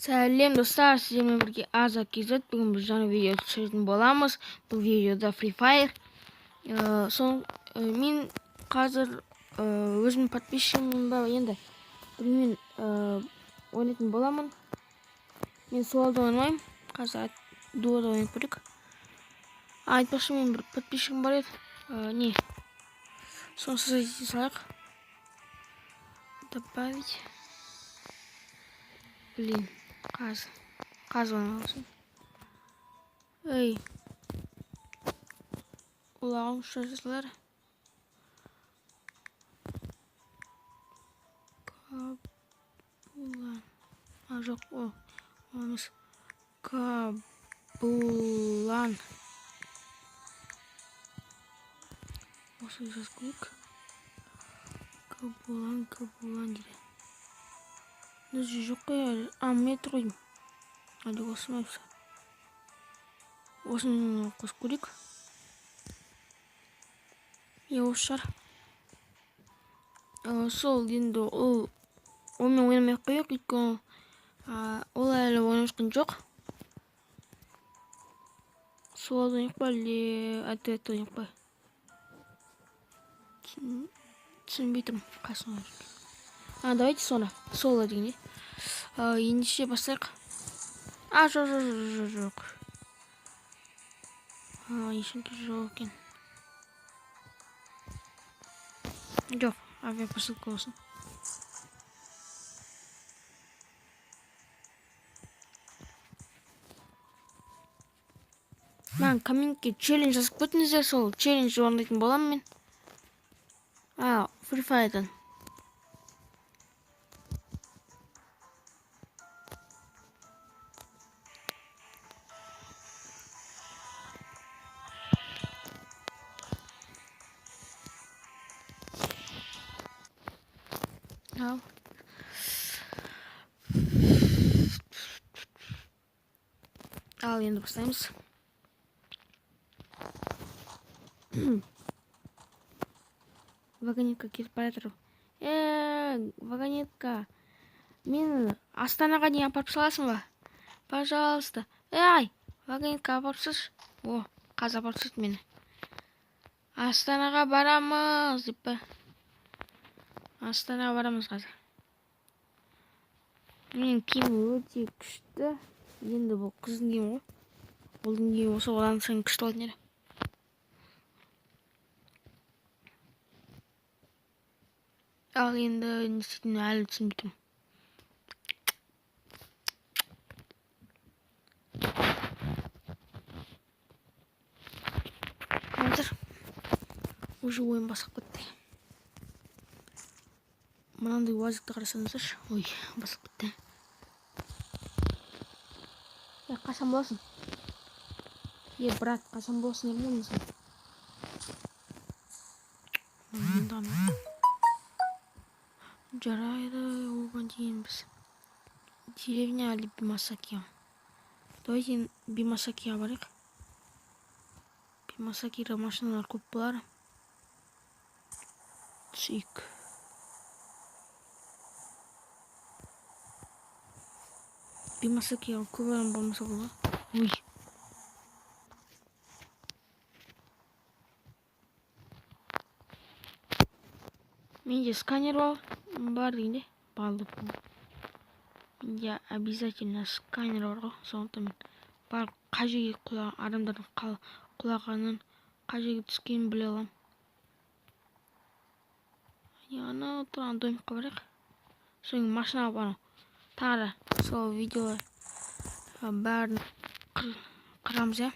Сәлем достар, сіздермен бірге Аза KZ. Бүгін біз жаңа видео түсіретін боламыз. Бұл видеода Free Fire. Мен қазір өзім подписчигімін ба, енді білмеймін, ойнайтын боламын. Мен солода ойнамаймын. Қазір дуода ойнап көрейік. Айтпақшы, мен бір подписчигім бар еді. Не? Соны создайте салайық. Добавить. Блин. Қаз ойналсын. Эй. Улағым шашысылар. Кабулан. Жоқ, олмыз. Кабулан. Осы жаз көйік. Кабулан дейді. Нүзі жоқ қой, метр қойдым. Әлі осы мәпсі. Осыны қос көрейік. Осы шар. Сол енді онымен ойнамай қойық. Өйткені ол әлі ойнамашқан жоқ. Сол ойнақ па, әлде әдет ойнақ па. Түсінбейтім қасын ойнақ. Давайте соло дегенде. Ендеше бастайық. Жоқ. Ешінке жоқ екен. Жоқ, авиапосылка болсын. Мен комментке челлендж жазып көтіңіздер, сол челлендж орындайтын боламын мен. Free Fire'дан. Ал енді бастаймыз. Вагонетка кетіп бара жатыр. Вагонетка. Мені Астанаға дейін апарып саласың ба? Пожалуйста. Вагонетка апарып салшы. Қазір апарып салды мені. Астанаға барамыз деп па. Астанаға барамыз қазір. Мен киім өте күшті. Енді бұл қыздың киімі ғой. Олдың киімі осы одан сайын күшті болатын еді. Ал енді не істейтінін әлі түсінбейтім. Қазір уже ойын басып кетті. Мынандай уазикті қарасаңыздаршы. Басып кетті. Қашан боласың? Брат, қашан боласың емін сен? Жарайды, оған дейін біз. Деревня әлі Бимасакия. Давайте Бимасакия барайық. Бимасакиға машиналар көп болар. Түсейік. Бимасакиға көп адам болмаса болады. Менде сканер бар дегенде. Балды. Менде обязательно сканер бар ғой. Сондықтан мен бар қай жерге адамдардың құлағанын, қай жерге түскенін біле аламын. Ана тұрған домикқа барайық. Соң машинаға барам. Тағы сол видео бәрін қырамыз, я.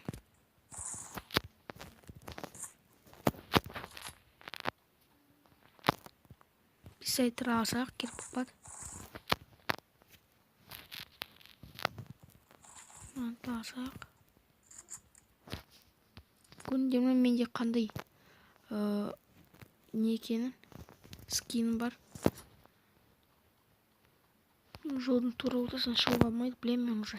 Сайттар алсақ керек болады. Алсақ. Көндемін менде қандай не екенін, скинім бар. Жолдың тура ортасынан шығуға болмайды, білемін мен уже.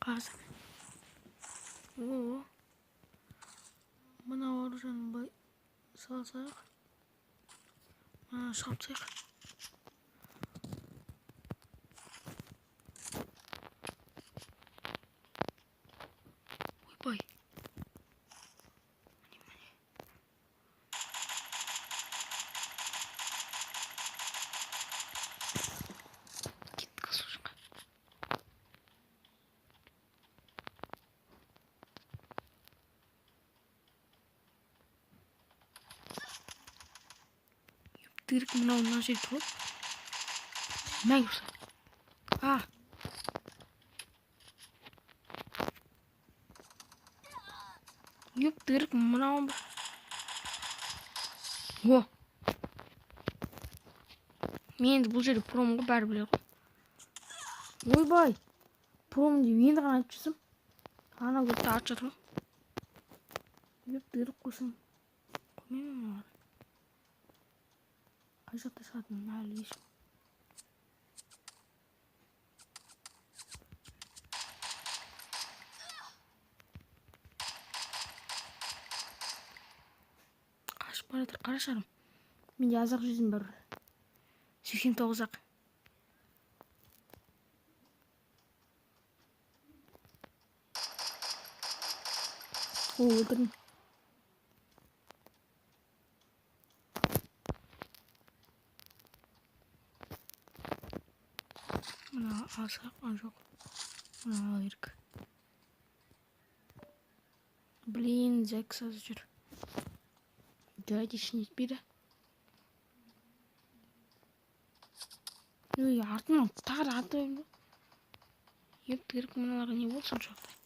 Қазір. Мына оружаны былай салсақ. Шығып тастайық. тырк мынау мына жерде тұр. Мәңгі болса. Yok тырк мынау. О. Мен бұл жерде промға бәрі білер ғой. Ойбай. Пром деп енді ғана айтып жүрсем. Ана көтті ат жатыр ғой. Yok тырк қойсам. Қоймаймын мыналар. Қай жақта шығатын әлі ешім. Қашып бара жатыр, қара шарым. Менде азақ жүзім бар. 89-ақ. О, өлтірдім. Мына азақ, жоқ. Мына ала керек. Блин, зәк сазы жүр. Дәйді ішін етпейді. Ой, артынан тағы аты өлді. Еп тірік мыналарға не болды соншалықты?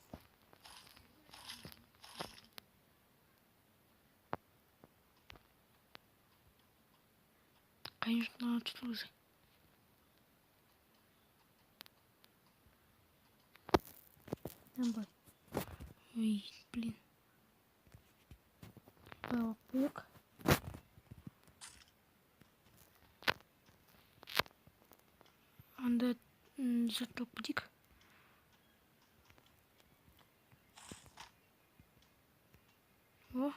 Қайын жұртынан атшылы өзі. Набай. Ой, блин. Балық бұйық. Анда заттылық бұдик. О.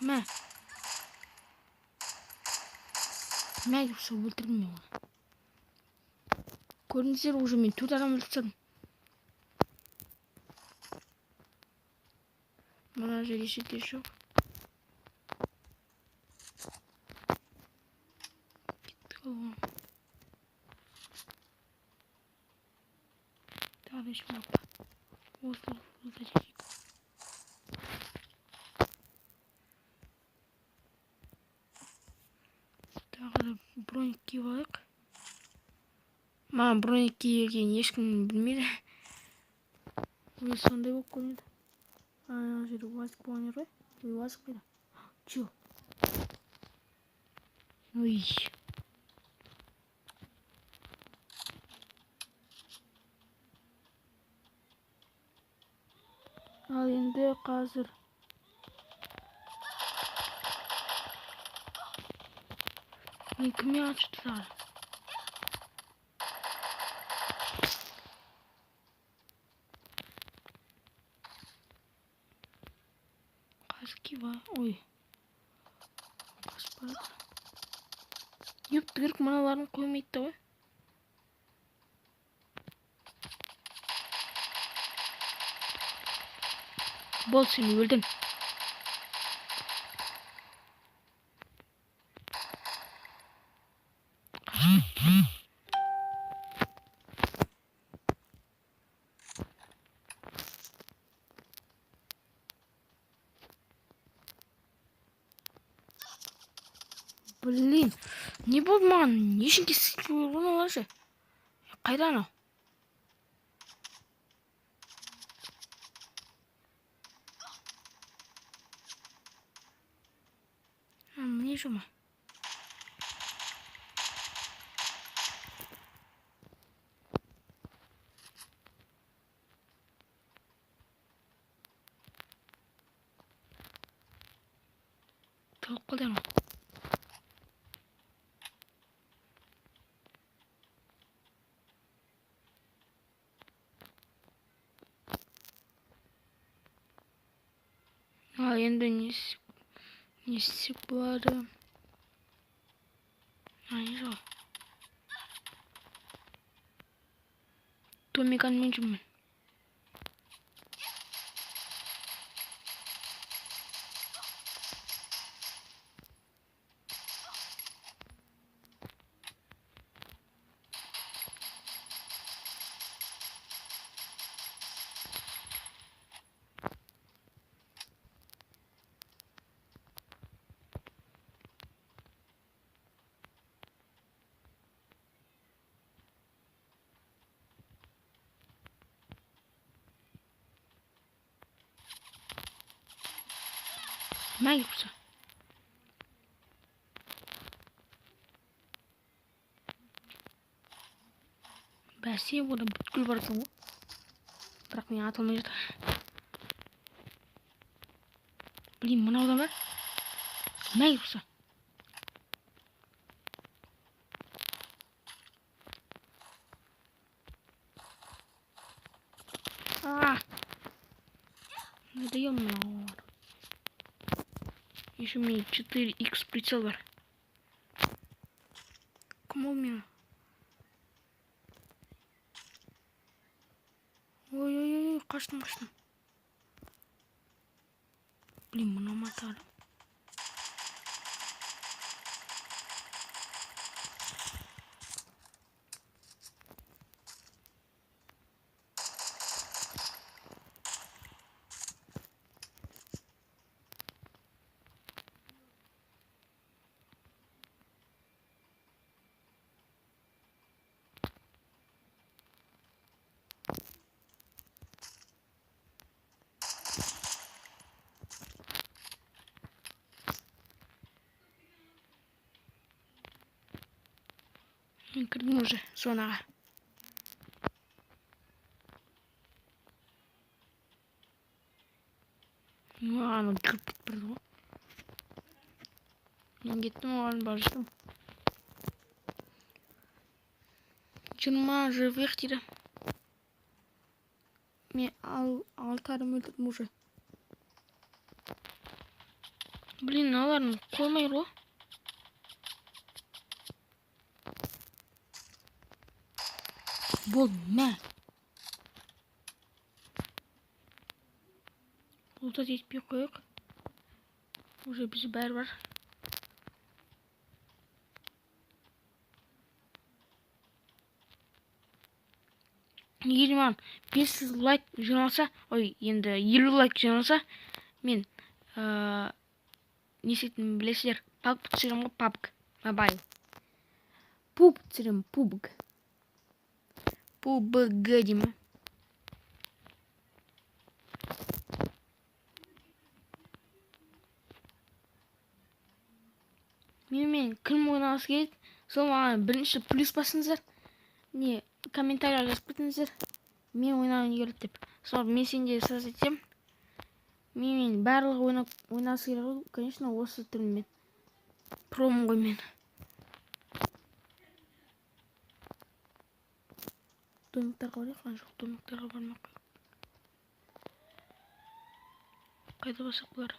Мә. Мә деп сол өлтірдім мен оны. Көрдіңіздер, уже мен 4 адам өлтірдім. Мына жерде шетте жоқ. Кетті қалған. Тағы да ешкім жоқ. Осы жек. Тағы да броник киіп алайық. Маған броник киген ешкім білмейді. Өзі сондай болып көрінеді. Ана жерде уазик болған ер ғой. Уазик қайда? Чё? Ой. Ал енді қазір мен кімге атшыды тағы? Қазір ба? Ой. Қашып барады. Еп тірік мыналарын қоймайды ғой. Бол, сен өлдің. Блин, не болды маған? Не үшін кесіп қойылған оларшы? Қайда анау? Міне жома. Толық қылды анау. Ал енді не істеп болады? Не жоқ. Томиканмен жүрмін. кім әкеліпсі? Бәсе, ода бүткіл бар екен ғой. Бірақ мен атылмай жатыр. Блин, мынау да бар. Кім әкеліпсі? Надоел мынау. Еще у меня 4х прицел бар. Кім ол мені? Ой-ой-ой, қаштым. Блин, мынау матады. Мен кірдім уже зонаға. Ана кіріп кетіп барды ғой. Мен кеттім, оған бара жатырмын. 20 живых дейді. Мен 6 адам өлтірдім уже. Блин, аларын қоймай ғой. Болды, мә. Ұлтат етпей қойық. Уже бізде бәрі бар. Егер маған 500 лайк жиналса, енді 50 лайк жиналса, мен не істейтінімді білесіздер. PUBG түсіремін ғой, PUBG Mobile. PUBG түсіремін, PUBG. PUBG деймін. Мен кім ойнағысы келеді, сол маған бірінші плюс басыңыздар. Не, комментария жазып кетіңіздер. Мен ойнағым келеді деп. Сол мен сенде сөз етем. Мен барлығы ойнағысы келеді, конечно, осы түрмен. Промын ғой мен. Домиктарға барайық, жоқ, домиктарға бармақ. Қайда басақ бұлар?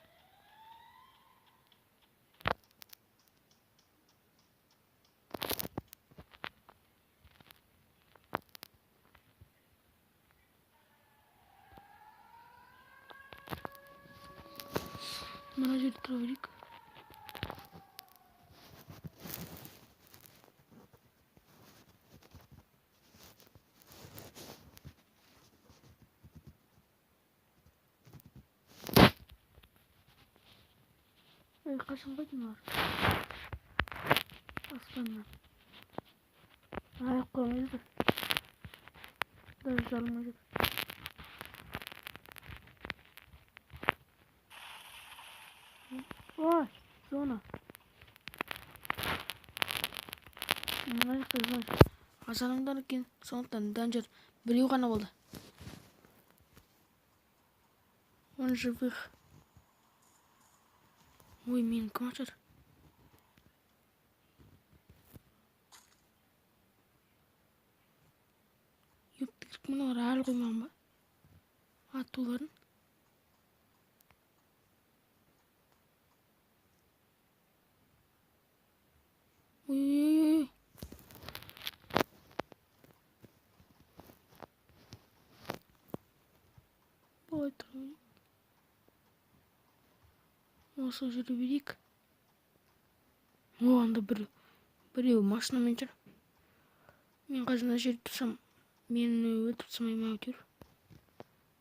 Мына жерде тұра берейік. Қашан қойдың олар? Аспаннан. Аяқ қоймай жатыр. Даже жарылмай жатыр. Ой, зона. Мына жақта зона. Аз адамдар екен, сондықтан данжер біреу ғана болды. 10 живых. Ой, мен кім ашыр? Ептілік мұналар әлі қоймаған ба? Атуларын. Ой. Ой, тұрмын. Осы жүрі берейік. Анда біреу машинамен жүр. Мен қазір жерде тұрсам, мені өлтіріп тастамай ма әйтеуір.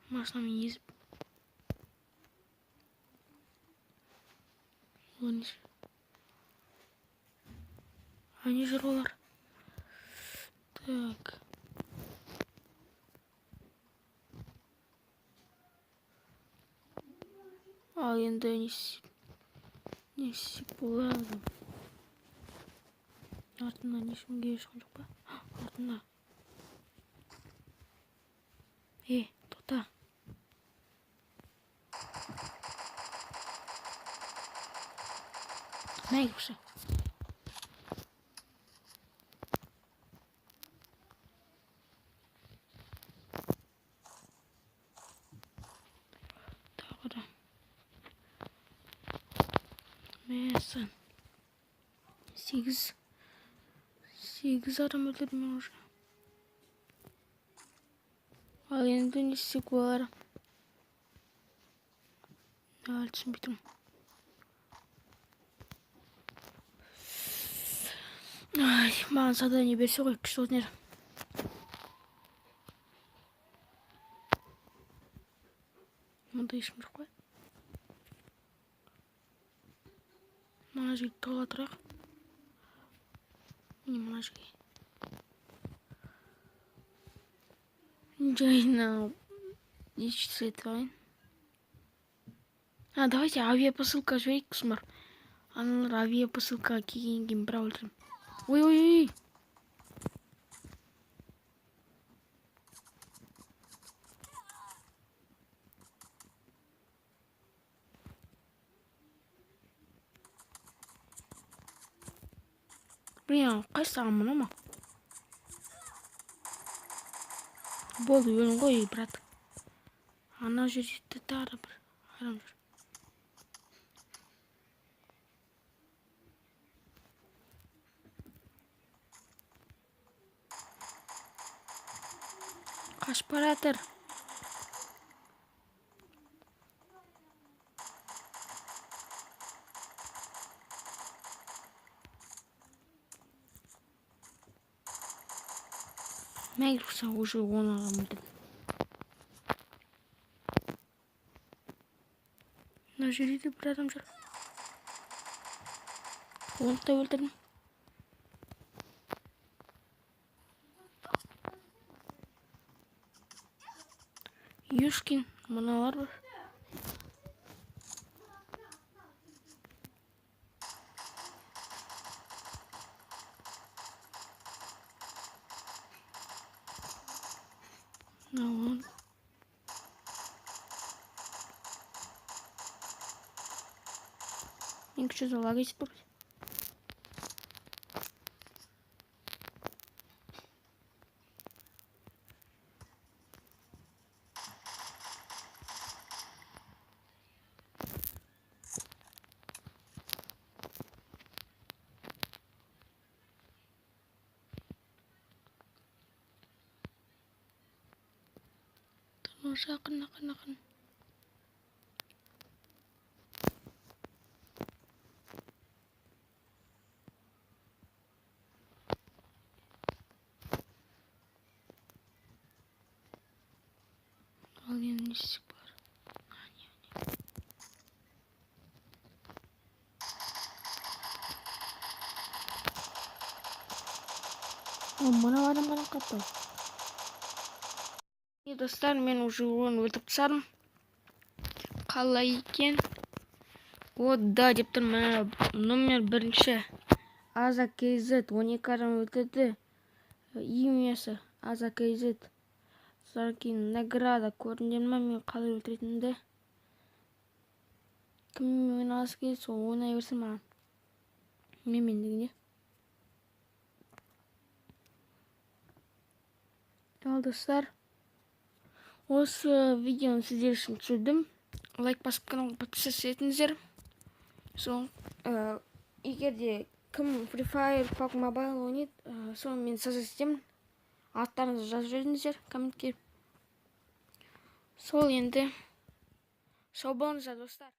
Машинамен езіп. Они жүр олар. Так. Ал енді не істейді? не істесек болады? Артымнан ешкім келе жатқан жоқ па? Артымда. Тоқта. Мә келші. Тағы да. Мәсін. 8 адам өлтірдім мен уже. Ал енді не істесек болар? Әлі түсінбей тұрмын. Маған задание берсе ғой, күшті болатын еді. Мұнда ешкім жоқ қой. Мына жерге тола тұрақ. Міне мына жерге. Жайна исчислять. Давайте авиапосылка жіберейік, құсымар. Аналар авиапосылка келгеннен кейін бір өлтірем. Ой. Блин, қайсыған мұны ма? Болды, өлің ғой, брат. Ана жерде тағы бір адам жүр. Қашып бара жатыр. Мәйгіліксен уже 10 адам өлтірдім. Мына жерде бір адам жүр. Оны да өлтірдім. Юшкин, мыналар бар. Мынауын. Мен күші залага етіп бар. Жақын. Ал енді не істесек бар? Мына адам ғана қапты. Достар, мен уже оны өлтіріп тастадым. Қалай екен? Да, деп тұрмын. Номер 1-ші. Аза KZ 12 адам өлтірді. Имясы Аза KZ. Содан кейін награда көрдіңдер ме, мен қалай өлтіретінімді. Кім ойнағысы келеді, сол ойнай берсін маған. Мендігіне. Ал достар, осы видеоны сіздер үшін түсірдім. Лайк басып каналға подписаться етіңіздер. Сол, егер де кім Free Fire, PUBG Mobile ойнайды, соны мен создаст етемін. Аттарыңызды жазып жіберіңіздер комментке. Сол енді. Сау болыңыздар достар.